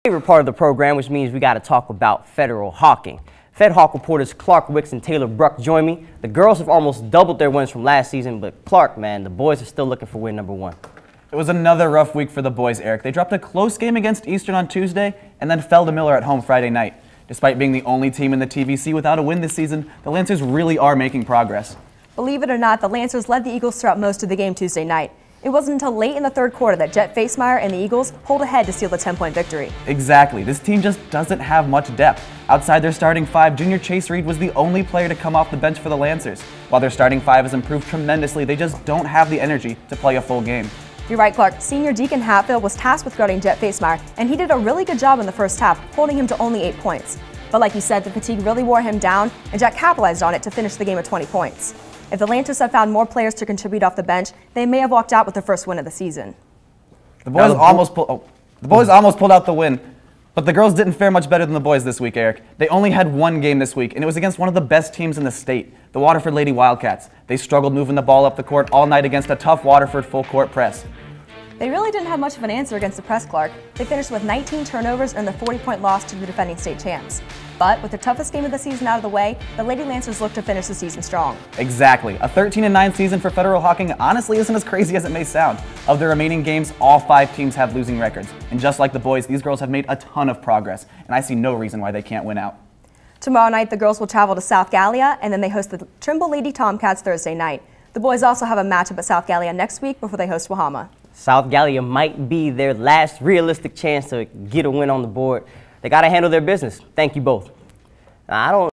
Favorite part of the program, which means we got to talk about Federal Hocking. Fed Hawk reporters Clark, Wicks, and Taylor Bruck join me. The girls have almost doubled their wins from last season, but Clark, man, the boys are still looking for win number one. It was another rough week for the boys, Eric. They dropped a close game against Eastern on Tuesday and then fell to Miller at home Friday night. Despite being the only team in the TVC without a win this season, the Lancers really are making progress. Believe it or not, the Lancers led the Eagles throughout most of the game Tuesday night. It wasn't until late in the third quarter that Jet Facemeyer and the Eagles pulled ahead to seal the 10-point victory. Exactly. This team just doesn't have much depth. Outside their starting five, junior Chase Reed was the only player to come off the bench for the Lancers. While their starting five has improved tremendously, they just don't have the energy to play a full game. You're right, Clark. Senior Deacon Hatfield was tasked with guarding Jet Facemeyer, and he did a really good job in the first half, holding him to only 8 points. But like you said, the fatigue really wore him down, and Jet capitalized on it to finish the game at 20 points. If the Lancers had found more players to contribute off the bench, they may have walked out with their first win of the season. The boys almost pulled out the win, but the girls didn't fare much better than the boys this week, Eric. They only had one game this week, and it was against one of the best teams in the state, the Waterford Lady Wildcats. They struggled moving the ball up the court all night against a tough Waterford full-court press. They really didn't have much of an answer against the press, Clark. They finished with 19 turnovers and the 40-point loss to the defending state champs. But with the toughest game of the season out of the way, the Lady Lancers look to finish the season strong. Exactly. A 13-9 season for Federal Hocking honestly isn't as crazy as it may sound. Of the remaining games, all 5 teams have losing records. And just like the boys, these girls have made a ton of progress, and I see no reason why they can't win out. Tomorrow night, the girls will travel to South Gallia, and then they host the Trimble Lady Tomcats Thursday night. The boys also have a matchup at South Gallia next week before they host Wahama. South Gallia might be their last realistic chance to get a win on the board. They got to handle their business. Thank you both. Now, I don't